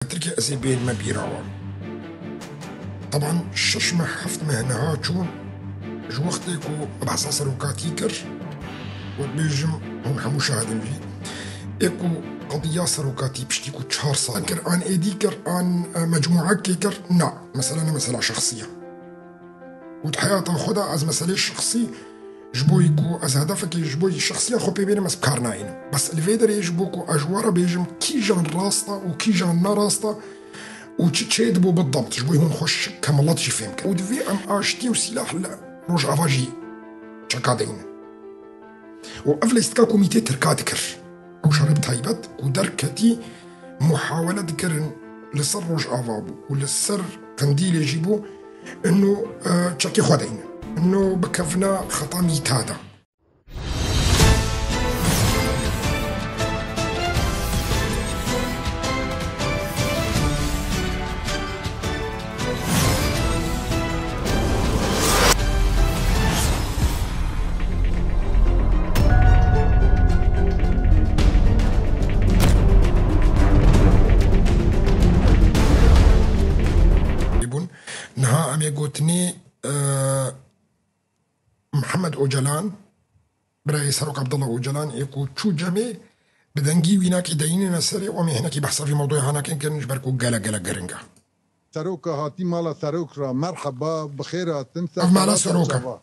تركي أسي بين ما بيراوة طبعا شش حفت مهنها چون جو وقتی کو بحثا سروکاتی کر و بیجم هم شاهدين بي اكو قضية سروكاتي بشتي كو 4 سال كر ان ايدي كر ان مجموعة كر نا مثلا مسألة شخصية وحياتها خدها از مسألة شخصي جبوي كو از هدفك جبوي شخصية خو بيبين مس بكارناين بس الفيدر يجبوكو اجوارا بيجم كي جان راستا وكي جان ناراستا وتشيد بو بالضبط جبوي هون خوش كمالات جي فهمك ودفي ام اشتي وسلاح روج افاجي تشاكادين وافليست كوميتي تركادكر او شرب تايبت ودركتي محاولة ذكر لسر روج افابو ولسر قنديل يجيبو انه تشاكي خدين انه بكفنا خطا ميتادا نها أمي قوتني محمد أوجلان برای سروك عبد الله أوجلان يكو شو جمي بدنجي ويناك يديني نسري ومي هناك بحث في موضوع هناك إن كان نجبركو جلا جرنجا سروك هاتي مالا سروك را مرحبا بخير تنسى مالا سروك.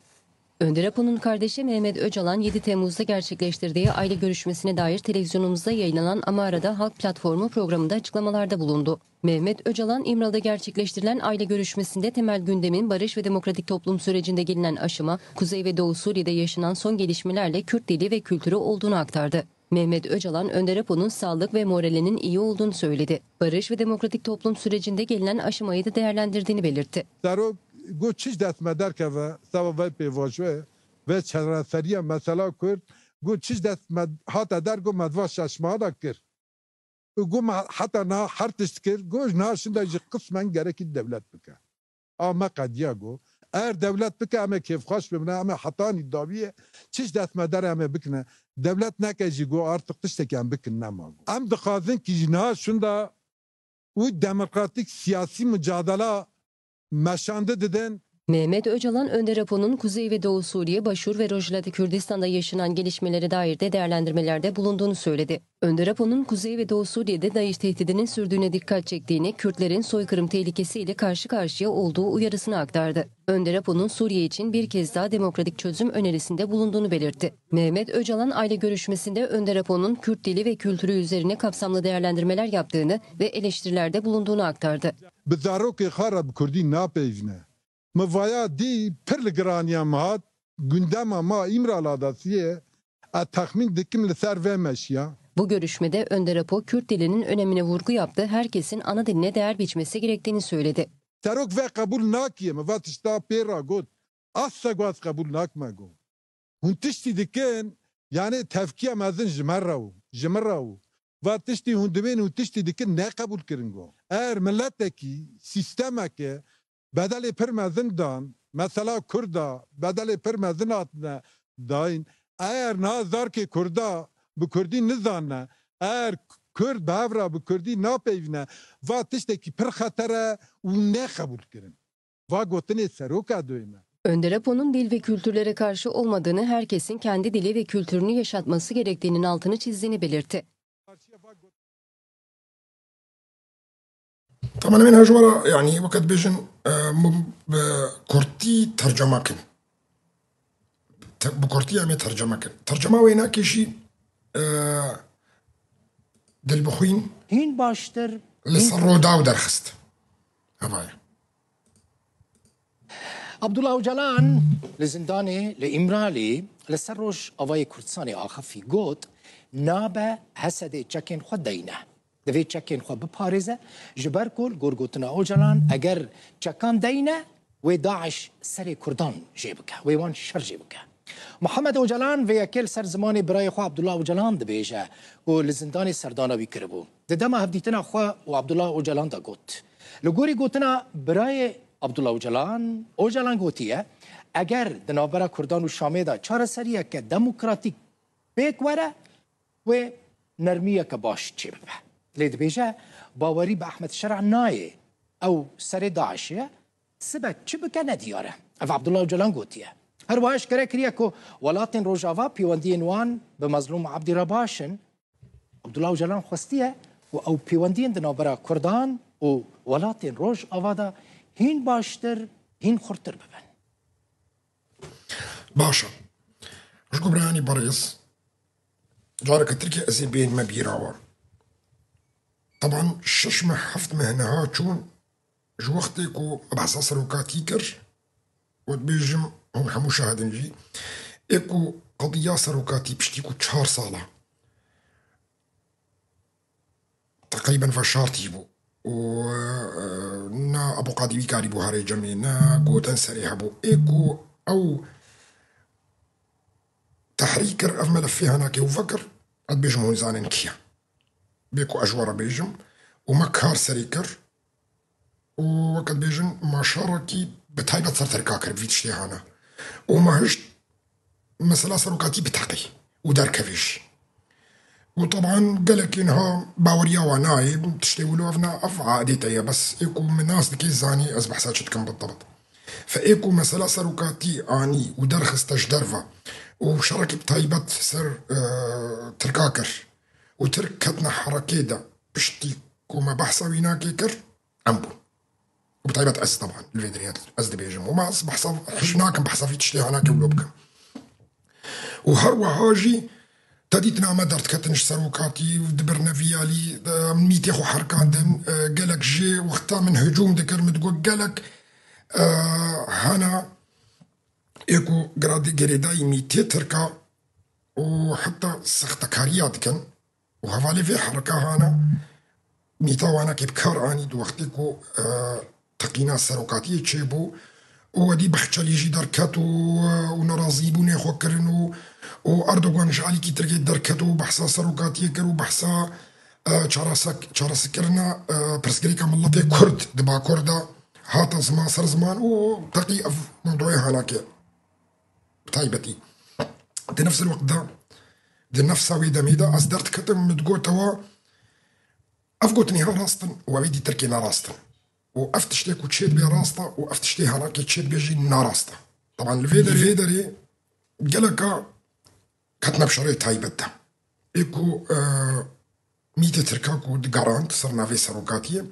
Önder Apo'nun kardeşi Mehmet Öcalan 7 Temmuz'da gerçekleştirdiği aile görüşmesine dair televizyonumuzda yayınlanan Amara'da Halk Platformu programında açıklamalarda bulundu. Mehmet Öcalan, İmralı'da gerçekleştirilen aile görüşmesinde temel gündemin barış ve demokratik toplum sürecinde gelinen aşama, Kuzey ve Doğu Suriye'de yaşanan son gelişmelerle Kürt dili ve kültürü olduğunu aktardı. Mehmet Öcalan, Önder Apo'nun sağlık ve moralinin iyi olduğunu söyledi. Barış ve demokratik toplum sürecinde gelinen aşamayı da değerlendirdiğini belirtti. گو چیش دست مدر که و سوا وی پیواجوه و چراسریه مثلا کرد گو چیش دست مد هات در گو مدوا ششما دا کرد گو حتی نه هر تشت کرد گو نه شنده جی قسمن گرکی دولت بکه اما قدیا گو اگر دولت بکه اما کیف خوش بمنه اما حتانی داویه چیش دست مدر اما بکنه دولت نکه جی گو artık تشتکن بکن نما گو ام دخوازن که جی نه شنده و demokratik siyasi mücadele meşande deden. Mehmet Öcalan, Önder Apo'nun Kuzey ve Doğu Suriye, Başur ve Rojava'da Kürdistan'da yaşanan gelişmelere dair de değerlendirmelerde bulunduğunu söyledi. Önder Apo'nun Kuzey ve Doğu Suriye'de DAEŞ tehdidinin sürdüğüne dikkat çektiğini, Kürtlerin soykırım tehlikesiyle karşı karşıya olduğu uyarısını aktardı. Önder Apo'nun Suriye için bir kez daha demokratik çözüm önerisinde bulunduğunu belirtti. Mehmet Öcalan, aile görüşmesinde Önder Apo'nun Kürt dili ve kültürü üzerine kapsamlı değerlendirmeler yaptığını ve eleştirilerde bulunduğunu aktardı. Mevaya di perligraniyya mahat gündema ma imraladasiye a tahmin dikim li ser vermeş ya. Bu görüşmede Önder Apo, Kürt dilinin önemine vurgu yaptı, herkesin ana diline değer biçmesi gerektiğini söyledi. Serok ve kabul nakiye me vatışta pera got asla gaz kabul nakma go. Huntişti diken yani tevkiye mezin jmerravu vatışti hundemen huntişti diken ne kabul kirin go. Eğer milletteki sistemeke بدل پرمزن دان مثلا کردا بدل پرمزن آتنا داین اگر نازار که کردا به کردی نزانه اگر کرد باورا به کردی ناپیونه و تشتکی پر خطره و نه قبول کرن و گوتنی سروکا دویمه. Önder Apo'nun dil ve kültürlere karşı olmadığını, herkesin kendi dili ve kültürünü yaşatması gerektiğinin altını çizdiğini belirtti. طبعا من هجورة يعني وقت بيجن بكورتي ترجمة كن بكورتي عم ترجمة كن ترجمة وينك شيء دل بخوين هين باشتر لسرو داو درخست هبايا عبد الله أوجلان لزنداني لإمرالي لسروش أواي كردستاني آخر في قوت نابا حسد چکن خود دينه دوی چکن خو بپارزه جبر کل گرگوتنا اوجلان اگر چکان دینه و داعش سر کردان جیبکه و وان شر جیبکه محمد اوجلان و یکل سر زمانی برای خو عبدالله اوجلان دبیجه و لزندان سردانوی کربو دما هفدیتنا خو و عبدالله اوجلان دا گوت لگوری گوتنا برای عبدالله اوجلان گوتیه اگر دنابرا کردان و شامه دا چار سریه که دموکراتیک بیک وره و نرمیه که باش چیبه ليد بيجا باوري بأحمد الشرع ناي أو سري داعشية سبت شبكة نديارة أف عبد الله جلان قوتيه هرواش كريكو ولاتن روجافا بيواندين وان بمظلوم عبد رباشن عبد الله جلان خستيه أو بيواندين دنابرا كردان ولاتن روج أفادا هين باشتر هين خرتر ببن باشا مش قبراني بريس جارك تركي أزيبين ما بيراوا طبعا ششمة حفت مهنها چون جو وقتك و بحث سروكاتيكر وتبيجم هم حمو شاهدن جي اكو قضية سروكاتي بشتيكو 4 صالة تقريبا فشارتي بو و نا ابو قادي بيكاري بو هاري جمي نا قوتن سريح بو اكو او تحريكر اف ملفي هناك وفكر قد بيجم هون زانن كيا بيكو اجوار بيجم ومكار سريكر وقد بيجن مشاركي بتايبة صرت الكاكر في تشتيهانا وما هشت مسألة سروكاتي بتحقي ودار كفيش وطبعا قالك انها باوريا وناي تشتيولو افنا افعادي تايا بس ايكو من ناس دكي زاني ازبح ساتشتكم بالضبط فايكو مسألة سروكاتي اني ودار خستش درفا وشاركي بتايبة سر تركاكر وتركتنا حركيدا بشتي كوما بحثا ويناكي كر أمبو وبطيبة أس طبعا الفيدريات أس دبيجم وما أصبح حشناكم بحثا في تشتي هناك ولوبكم وهروا هاجي تديتنا ما درت كتنش سروكاتي ودبرنا فيالي ميتيخو حركان دن قالك جي وقتا من هجوم دكر متقول قالك هانا ايكو قريداي ميتي تركا وحتى سختكاريات كان وهفالي في حركة هانا ميتا وانا كبكار اني دو وقتكو تقينا سروكاتي تشيبو ودي بخشالي جي دركاتو ونرازيبوني خوكرنو واردوغان جعلي كي تركي دركاتو بحثا سروكاتي كرو بحثا تشارسكرنا برسكريكا ملطي كرد دبا كردا هاتا زمان سر زمان وتقي اف موضوعي هناك بتايبتي دي نفس الوقت ده دي نفس ويدا ميدا أصدرت كتم متقول توا أفقوتني ها راستن وبيدي تركينا راستن وأفتشتيك وتشيد بي راستا وأفتشتي هناك تشيد بيجي ناراستا طبعا الفيدري قالك كتنا بشريط هاي بدا إيكو ميتة تركاكو دقارانت صرنا في سروكاتية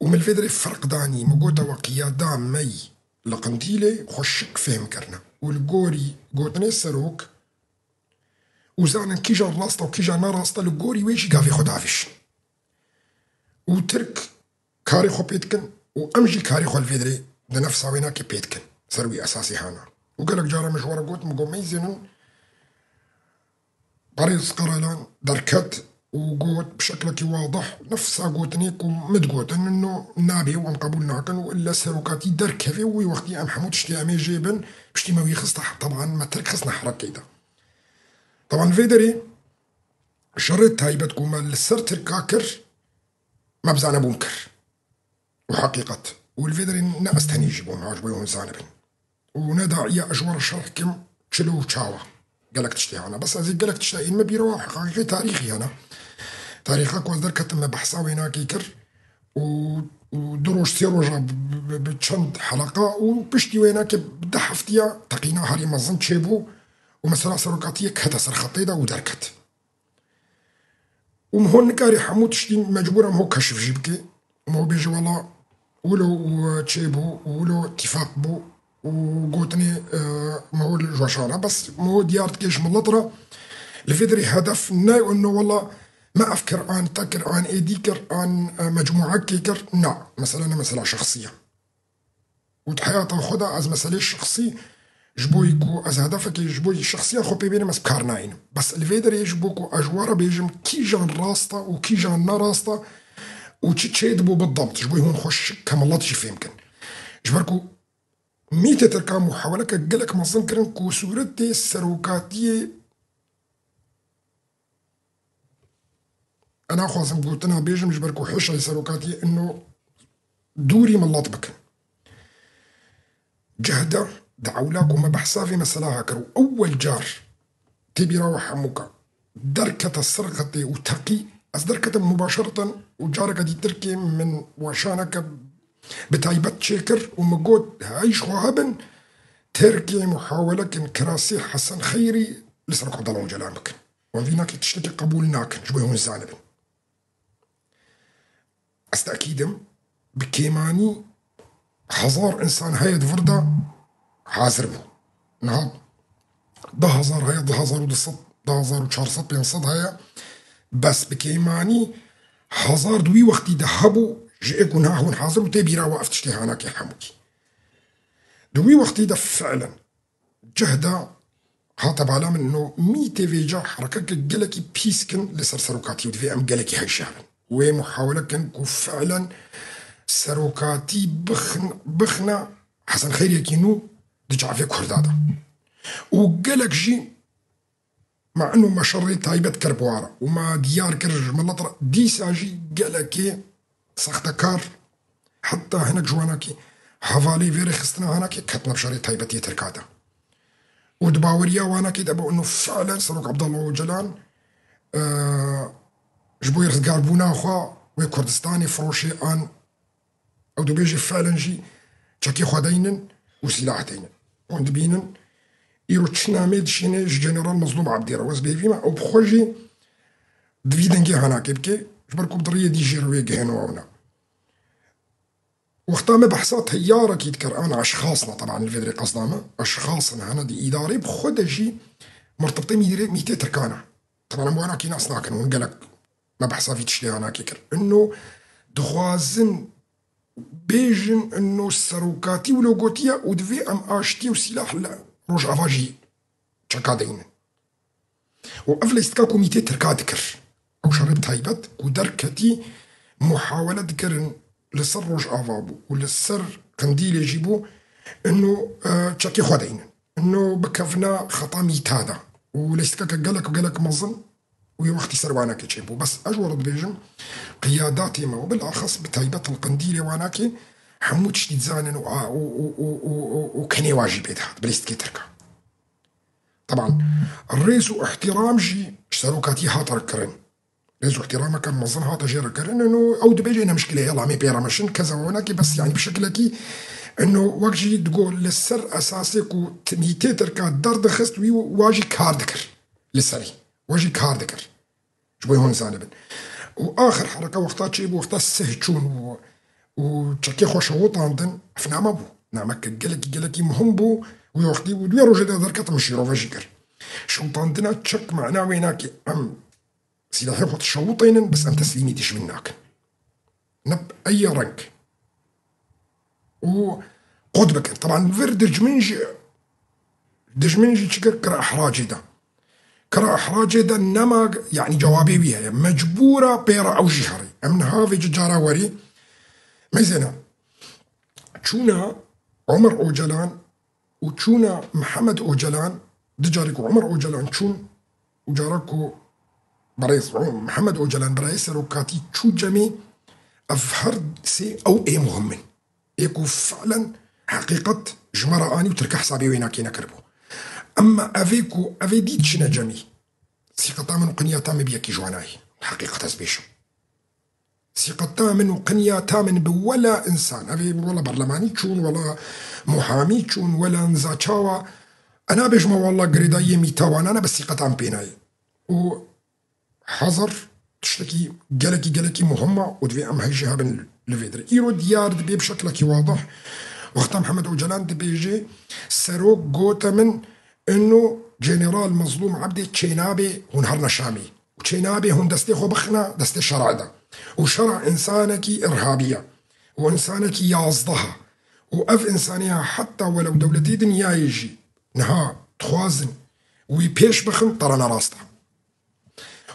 ومن الفيدري فرق داني مقوتا وقيادا مي لقنديلي خوشك فهم كرنا والقوري قوتني سروك وزانا كي جا راستا وكي جا ناراستا القوري ويجي قافي خدافش وترك كاري خو بيتكن وامجي كاري خو الفيدري لنفسها ويناكي بيتكن سروي اساسي هانا وقالك جارة مشوار قوت مقوم ميزنن باريس قرالان دركات وقوت بشكل واضح نفسها قوتنيك ومتقوت انه نابي ومقبولنا كان والا سروكاتي دركفي وقتي ام حمود شتي امي جيبن بشتي ما ويخص طبعا ما ترك خصنا حركيدا طبعا فيدري شريط هايبت كوما للسر تركاكر ما بزانا بونكر وحقيقة والفيدري ناس تاني يجيبون عجبوهم زانبين ونداعية أجوار الشرح كم تشلو تشاوى قالك تشتي أنا بس أزي قالك تشتي ما بيروح حقيقي تاريخي أنا تاريخك وزدر كتم بحثا ويناكي كر ودروش سيروجا بتشند حلقة وبشتي ويناكي بدا حفتيا تقينا هاري مزن تشيبو ومسألة سروكاتية كهتا سر خطيدة ودركت ومهون نكاري حمود تشتي مجبورة مهو كشف جيبكي ومهو بيجي والله ولو تشيبو ولو اتفاق بو وقوتني مهو الجوشانة بس مهو ديارت كيش من اللطرة الفيدري هدف ناي انه والله ما افكر عن تكر عن ايديكر عن مجموعة كيكر نا مسألة شخصية وتحياة خدا از مسألة شخصي جبويكو از هدفك جبوي شخصيا خو بيبيني مس بكارناين بس الفيدري يجبوكو اجوارا بيجم كي جان راستا وكي جان ناراستا وتشيدبو بالضبط جبوي هون خوش كمالات جي يمكن جبركو ميتة تركا محاولة قالك مصن كرنكو سورتي السروكاتية أنا خوازم قلتنا بيجم جبركو حشة السروكاتية إنه دوري ملات بك جهدة دعولاكو ما بحثا في مسألة هكرو أول جار تبي روح حموكا دركة السرقة وتقي أصدر كتب مباشرة وجارك دي تركي من وشانك بتايبت شكر ومقود هايش وهبن تركي محاولة كراسي حسن خيري لسرق عبد الله أوجلان بكن وفيناك تشتكي قبولناك جبهون الزانبن أستأكيدم بكيماني هزار إنسان هاي دفردا حاضر بو نهض ده هزار هاي ده هزار ودصد ده هزار وشارصد بينصد هاي بس بكيماني هزار دوي وقتي دهبو جئكو ناهون حاضر وتبيرا وقفت اشتهاناك يا حموكي دوي وقتي ده فعلا جهدا هاتب على من انه ميتي فيجا حركة قلكي بيسكن لسرسروكاتي ودفي ام قلكي هاي شهرن ومحاولة كنكو فعلا سروكاتي بخنا حسن خير يكينو دجع في كردادا وقالك جي مع انه ما شريت تايبت كربوارا وما ديار كرج ملطرة دي ساجي قالك سختكار حتى هناك جواناكي حوالي فيري خستنا هناك كتنا بشريت تايبت يتركادا ودباوريا وانا كده بقول انه فعلا سروك عبد الله وجلان جبو يرزقار بونا خوا وكردستاني فروشي ان او دو بيجي فعلا جي تشاكي خدينن وسلاح دينن وند بينن يرو تشناميد شينيش جنرال مظلوم عبدي روز بيفيما او بخوجي دفيدنجي هناك يبكي جبركو بدريه دي جيروي جهنو هنا وقتها ما بحثات هيارة كي تكران أشخاصنا طبعا الفيدري قصدنا أشخاصنا هنا دي إداري بخد جي مرتبطين ميتي تركانا طبعا موانا كي ناس ناكن ونقلك ما بحثا في تشتي هنا كيكر إنه دخوازن بيجن إنه السروكاتي ولوغوتيا ودفي أم آشتي وسلاح لا روج أفاجي تشاكادين وأفلا يستكاكو ميتي تركا ذكر أو شرب تايبت ودركتي محاولة ذكر لسر روج افابو ولسر قنديل يجيبو انه تشاكي خدين انه بكفنا خطا ميتادا وليستكا قالك مظن وقت سروانا كيجيبو بس اجورد بيجن قياداتي ما وبالاخص بتايبه القنديل واناكي حمود شديد زانن وكني واجب هذا بليست كيتركا طبعا الرئيس احترام جي سروكاتي هاتر كرن لازم احترامك مظن هذا جير كرن انه او دبي لنا مشكله يلا مي بيرا مشن كذا وناكي بس يعني بشكلكي انه وجي تقول للسر اساسك وميتي تركا درد خست وي واجي كاردكر للسري واجي كاردكر شبي هون زانبن واخر حركه وقتها تشيب وقتها السهجون وتشكي خوش وطاندن فنا ما بو نعمك قالك مهم بو ويوختي ودوي روجي دركه مشي روفاجيكر شو طاندنا تشك معنا ويناكي سلاحي وقت شوطين بس أم تسليمي ديش مناك نب أي رنك وقد بك طبعا فير دجمنجي تشكر كرا إحراجي دا نما يعني جوابي بيها مجبورة بيرا أو جهري أمن هافي ججارة وري ميزنا تشونا عمر أوجلان وتشونا محمد أوجلان دجاريكو عمر أوجلان تشون وجاركو برئيس محمد أوجلان برئيس روكاتي تشو جمي أفهرد سي أو إيه مهمن يكو فعلا حقيقة جمرة آني وترك حسابي ويناكي نكربو أما أفي ديتشنا جمي ثقة من قنية تام بيكي جواناي حقيقة تسبيشو ثقة من قنية تام بولا إنسان أفي ولا برلماني تشون ولا محامي تشون ولا نزاتشاوا أنا بجمع والله قريداية ميتاوان أنا بس ثقة بيناي حذر تشتكي قالكي مهمة ودفي أم هيجيها بن الفيدري إيرو ديار دبي بشكلك واضح وقت محمد أوجلان دبي يجي سروك قوتا من إنه جنرال مظلوم عبدي تشينابي هون شامي وتشينابي هون دستي خبخنا دستي شرع ده وشرع إنسانك إرهابية وإنسانك يازضها وأف إنسانية حتى ولو دولتي دنيا يجي نها تخوازن ويبيش بخن طرنا راستا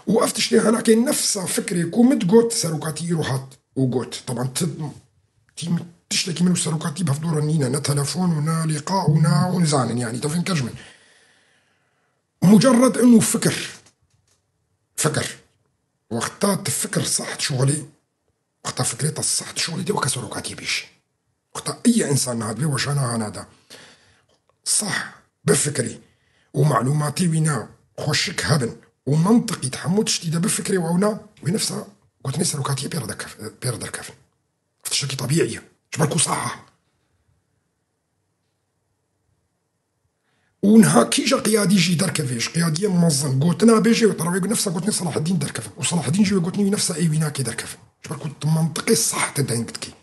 وقفتش ليها لكن نفسها فكرة كومت قوت سروكاتي يروحات وقوت طبعا تشتكي منه سروكاتي بفدورة نينا نا تلفون ونا لقاء ونا ونزانن يعني تفين كرجمن مجرد انه فكر وقتها تفكر صح شغلي وقتها فكرتها الصح شغلي دي وكسروكاتي بيش وقتها اي انسان هاد بيوشانا هذا صح بفكري ومعلوماتي وينا خوشك هبن ومنطقي تحمل تشتي بفكري وعونا ونفسها قلت نسر وكاتيه بيرد الكفن فتشتكي طبيعية جبالكو صحة ونها كيجا قيادي جي دركفيش قيادية منظم قلتنا بيجي وطراوي نفسها قلتني صلاح الدين دركفن وصلاح الدين جي قلتني نفسها اي ويناكي دركفن جبالكو منطقي الصح تدينكتكي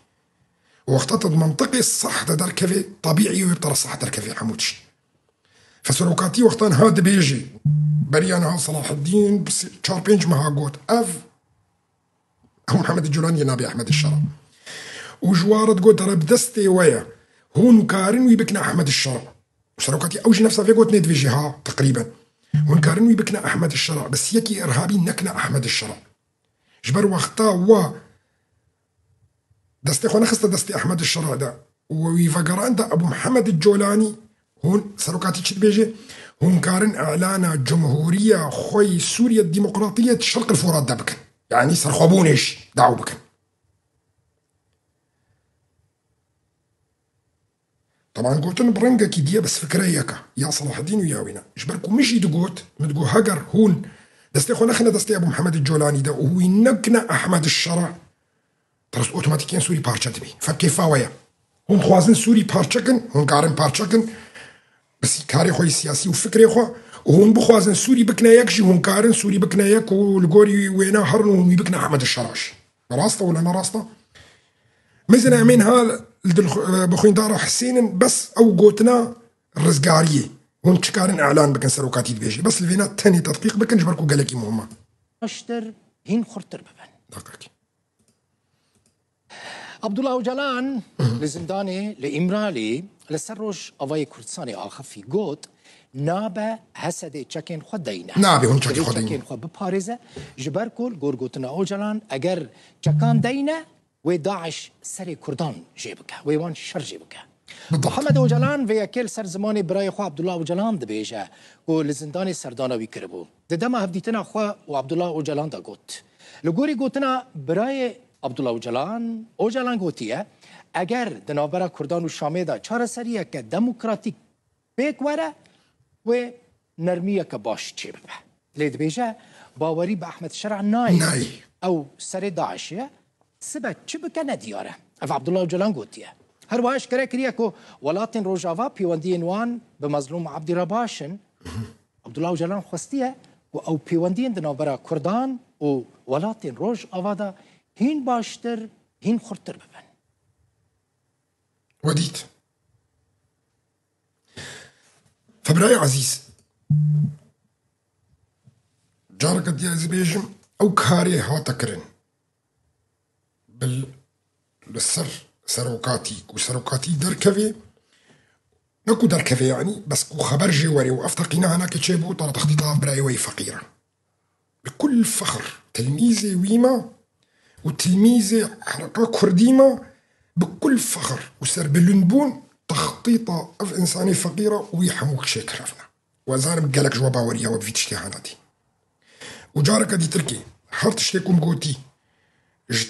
وقتها المنطقي الصح دركفي طبيعي ويبطل الصح دركفي حموتش فسلوكاتي وقتها هاد بيجي بريانها صلاح الدين بس تشاربينج مها قوت اف محمد الجولاني نابي احمد الشرع وجوارد قوت رب دستي ويا هون كارن ويبكنا احمد الشرع وسلوكاتي اوجي نفسها في قوت ندفي جهه تقريبا هون كارن ويبكنا احمد الشرع بس يكي ارهابي نكنا احمد الشرع جبر وقتها و دستي خونا خسته دستي احمد الشرع ده ويفقران ده ابو محمد الجولاني هون سلوكاتي تشد بيجي هون كارن اعلان جمهوريه خوي سوريا الديمقراطيه الشرق الفرات ده بكن يعني سرخوبونيش دعوا بكن طبعا قلت لهم برنجة كيدية بس فكرة ياكا يا صلاح الدين ويا وينا جبركم مش يدقوت متقو هجر هون دستي خونا خنا دستي ابو محمد الجولاني ده وهو ينقنا احمد الشرع ترس اوتوماتيكيا سوري بارشا تبي فكيفا ويا هون خوازن سوري بارشكن هون قارن بارشكن بس كاري خوي سياسي وفكري خو وهون بخوازن سوري بكنا يكشي هون كارن سوري بكنا يك والقوري وينا هرن وهون بكنا احمد الشراش راسطه ولا ما راسطه مزنا من ها بخوين دار حسين بس او قوتنا الرزقاريه هون تشكارن اعلان بكن سروكاتي بيجي بس الفينات تاني تدقيق بكن جبركو قالكي مهمه اشتر هين خرطر ببن دقيقي عبد الله أوجلان لزنداني لإمرالي لسروش أواي كردستاني آخر في قوت نابا حسد چکن خود دینه نابه هون چکی خود دینه چکن خود بپارزه جبر کل گورگوتنا اوجلان اگر چکان دینه و داعش سر کردان جیبکه و وان شر جیبکه محمد اوجلان و یکل سر زمانی برای خو عبدالله اوجلان دبیجه و لزندان سردانوی کربو ددما هفدیتنا خو و عبدالله اوجلان دا گوت لگوری گوتنا برای عبدالله اوجلان گوتیه اگر دنابرا کردان و شامه دا چاره سریه که دموکراتیک بیک وره و نرمیه که باش چی ببه لید بیجه باوری به احمد شرع نای او سر داعشیه سبت چی بکه ندیاره اف عبدالله اوجلان گوتیه هر واش کرے کریه که ولاتن روجاوا پیوندی انوان به مظلوم عبدی رباشن عبدالله اوجلان خواستیه و او پیوندی دنابرا کردان و ولاتن روج آوادا هین باشتر هین خورتر ببن وديت فبراي عزيز جارك دي بيجم او كاري هاتكرن بالسر سروكاتي وسروكاتي دركفي نكو دركفي يعني بس كو خبر جواري وافتقينا هناك تشيبو طلع تخطيطات براي وي فقيرة بكل فخر تلميذي ويما وتلميذي حركة كرديمة بكل فخر وسر باللنبون تخطيطة أف إنساني فقيرة ويحموك شيك رفنا وزانب قالك جوا باوريا وبفيت اشتهاناتي وجارك دي تركي حرت اشتيكم قوتي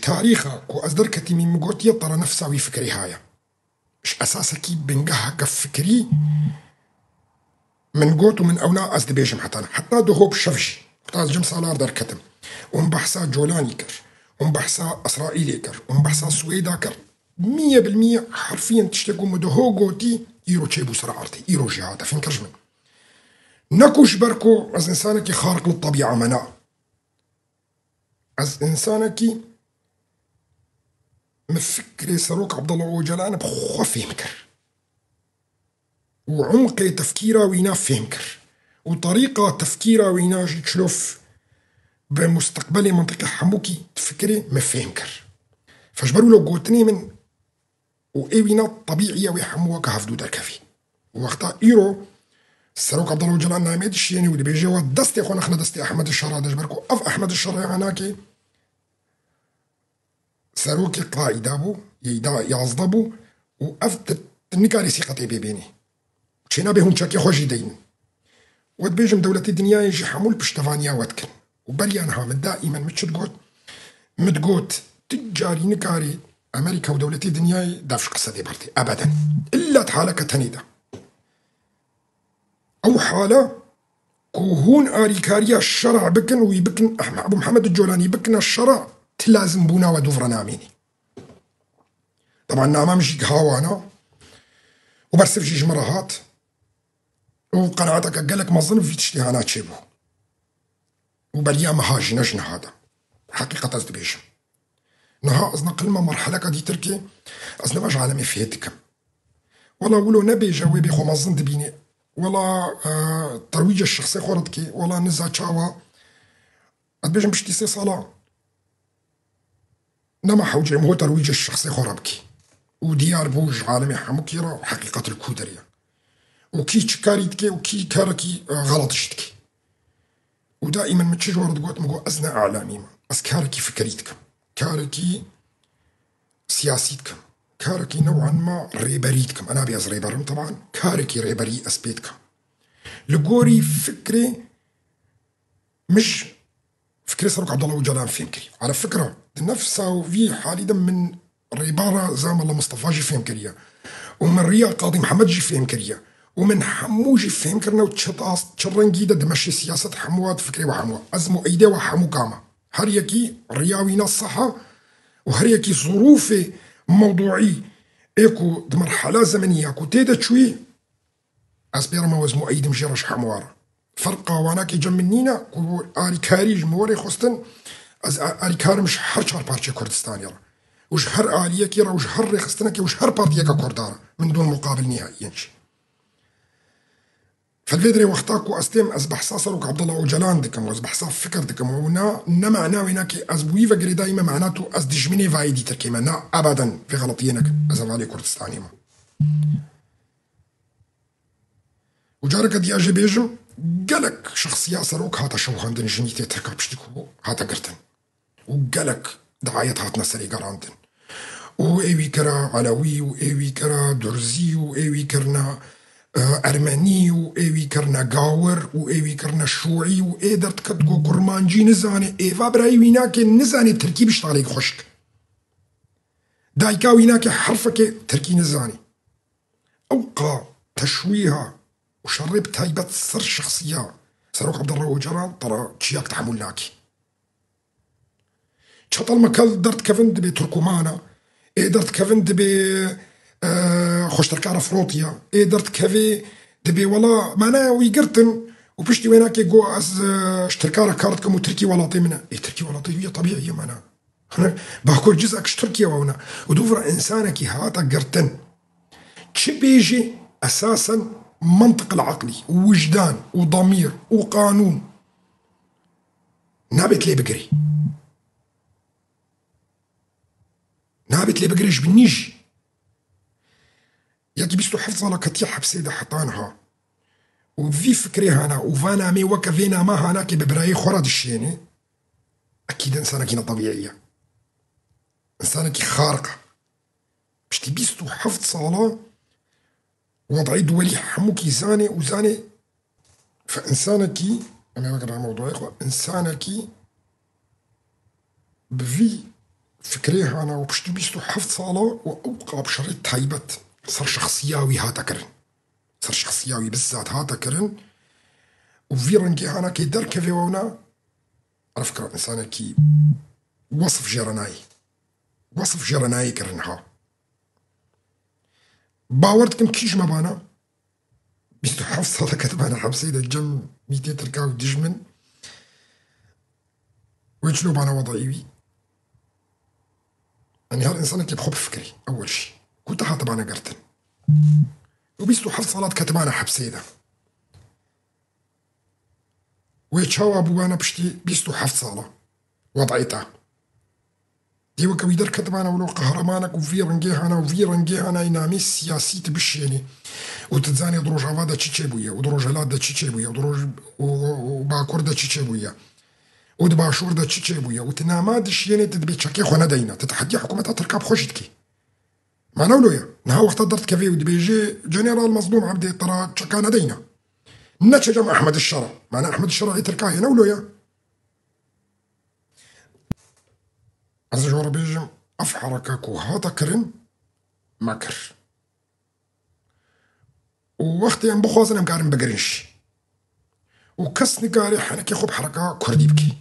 تاريخا كو أصدركتي من مقوتي ترى نفسها ويفكري هايا مش أساسكي بنقاها كفكري من قوت ومن أونا أزد بيجم حتى دهوب شفش قطاز جم سالار دار كتم ومبحثا جولاني كر ومبحثا إسرائيلي كر ومبحثا سويدا كر 100% حرفيا تشتكوا مدهو قوتي إيرو تشيبو سرعرتي إيرو جهاده فين كرجمن نكوش بركو از إنسانكي خارق للطبيعة منا از إنسانكي مفكري سروك عبد الله اوجلان بخوا فهمكر وعمقي تفكيره وينا فهمكر وطريقة تفكيره وينا تشلوف بمستقبلي منطقة حموكي تفكري مفهمكر فجبروا لو قوتني من وإيوينا طبيعية ويحموها كهفدو دركفي ووقتا إيرو السروك عبد الله اوجلان نايميد الشياني ودي بيجيوا دستي خونا خنا دستي أحمد الشرع دجبركو أف أحمد الشرع عناكي سروكي قائدابو يعصدبو وأفت النكاري سيقتي بيبيني تشينا بهم شاكي خوشي دين ود بيجم دولة الدنيا يجي حمول بشتفانيا ودكن وبريانها من دائما متقوت تجاري نكاري أمريكا ودولة الدنيا دافش قصة دي بارتي أبدا إلا تحالك تنيدة أو حالة كوهون آريكاريا الشرع بكن ويبكن أبو محمد الجولاني بكن الشرع تلازم بونا ودوفر ناميني. طبعا نعم مش هوانا وبرسف جيج مرات وقناعتك قالك ما ظن في تشتهانات شبه وبليا مهاجي نجن هذا حقيقة أزدبيش نها أزنا قلمة مرحلة كدي تركي أزنا باش عالمي فيتكم ولا ولو نبي جوابي خو ما ظن دبيني ولا ترويج الشخصي خوردكي ولا نزا تشاوا أدبيش مشتي سي صلاة نما حوجي هو ترويج الشخصي خوربكي وديار بوج عالمي حمكيرا حقيقة الكودرية وكي تشكاريتكي وكي كاركي غلطشتكي ودائما متشج ورد قوت مقو أزنا أعلامي بس كاركي فكريتكم كاركي سياسيتكم كاركي نوعا ما ريبريتكم أنا بيز ريبرم طبعا كاركي ريبري أسبيتكم لقوري فكري مش فكري صاروك عبد الله وجلان فهمكري على فكرة نفسه في حاليا من ريبارة زام الله مصطفى جي فهمكريا ومن ريا قاضي محمد جي فهمكريا ومن حمو جي فهمكرنا وتشطاس تشرن جيدة دمشي سياسة حموات فكري وحمو أزمو أيدي وحمو كاما هريكي رياوينا الصحة وهريكي ظروفي موضوعي ايكو دمرحلة زمنية كو تيدا شوي أسبير ما وزمو أيدي مجيرش حموارا فرقا وانا كي جمنينا كو آري كاري جموري خستن از آري كار مش هر چار بارچه كردستان يرا وش هر آلية كيرا وش هر ريخستنا كي وش هر بارتية كردارا من دون مقابل نهائيا فالفيدري وقتاكو استيم از بحصاصروك عبد الله وجلان دكم واز بحصاف فكر دكم ونا نما ناوينا كي از بويفا غري دايما معناته از دجمني فايدي تركيما نا ابدا في غلطينك از فالي كردستاني ما وجارك دي اجي بيجم قالك شخصية سروك هاتا شو هندن جنيتي تركب بشتكو هاتا قرتن وقالك دعاية هاتنا سري قراندن وإيوي كرا علوي وإيوي كرا درزي وإيوي كرنا أرمني وإيوي كرنا قاور وإيوي كرنا شوعي وإيدرت كتكو كرمانجي نزاني إيفا براي ويناكي نزاني تركي بشتغليك خشك دايكا ويناكي حرفك تركي نزاني أوقع تشويها وشرب تايبة سر شخصية سروك عبد الله وجران ترى تشياك تحملناكي شطل مكال درت كفند بتركمانا إيه درت كفند ب خوشتركارة فروتيا إيه درت كافي دبي والله مانا ويقرتن وبشتي ويناكي جو از اشتركارة كارتكم وتركي ولاطي منها إيه تركي ولاطي هي طبيعية مانا باكل جزءك اشتركي وهنا ودوفر إنسانك هاتا قرتن تشي بيجي أساسا منطق العقلي ووجدان وضمير وقانون نابت لي بقري نابت لي بقريش بالنيجي ياكي بيستو حفظ على كتير حبسيدة حطانها وفي فكري هانا وفانا مي وكفينا ما هانا كي ببراي خورد الشيني أكيد إنسانة كينا طبيعية إنسانة كي خارقة بشتي بيستو حفظ صالة وضعي دولي حموكي زاني وزاني فإنسانكي أنا بقرأ موضوع إخوة إنسانكي بفي فكريها أنا وبشتو بيستو حفظ صالة وأوقع بشريط تايبت صار شخصياوي هاتا كرن صار شخصياوي بالذات هاتا كرن وفي رنكي أنا كي دركة في ونا على فكرة إنسانكي وصف جرناي كرنها باورتكم كيش ما بانا بيستو حفظ صالة كتبانا حبسيدة الجم 200 تركاو دجمن ويجلو بانا وضعيوي يعني هالإنسان كي بحب فكري أول شي كنت حاطب أنا قرتن وبيستو حفظ صلاة كتبانا حبسيدة ويتشاو أبو أنا بشتي بيستو حفظ صلاة وضعيتها ديوة كويدر كتبانا ولو قهرمانك وفي رنجيهانا وفي رنجيهانا ينامي سياسي تبشيني وتتزاني دروج عفادا تشيبويا ودروج هلادا تشيبويا ودروج وباكوردا تشيبويا ودباشور دا تشيبويا وتناماد الشيني تدبي تشاكي خونا داينا تتحدي حكومتها تركب خوشتكي ما نولويا نها وقت درت كافي ودبيجي جنرال مظلوم عبدي ترى تشكانا داينا نتشجم أحمد الشرع معنا أحمد الشرع يتركاه نولويا أزجور بيجم أفحركك وهاتا كرن مكر ووقت بخوزن مقارن بقرنش وكس نقاري حنكي خوب حركة كردي بكي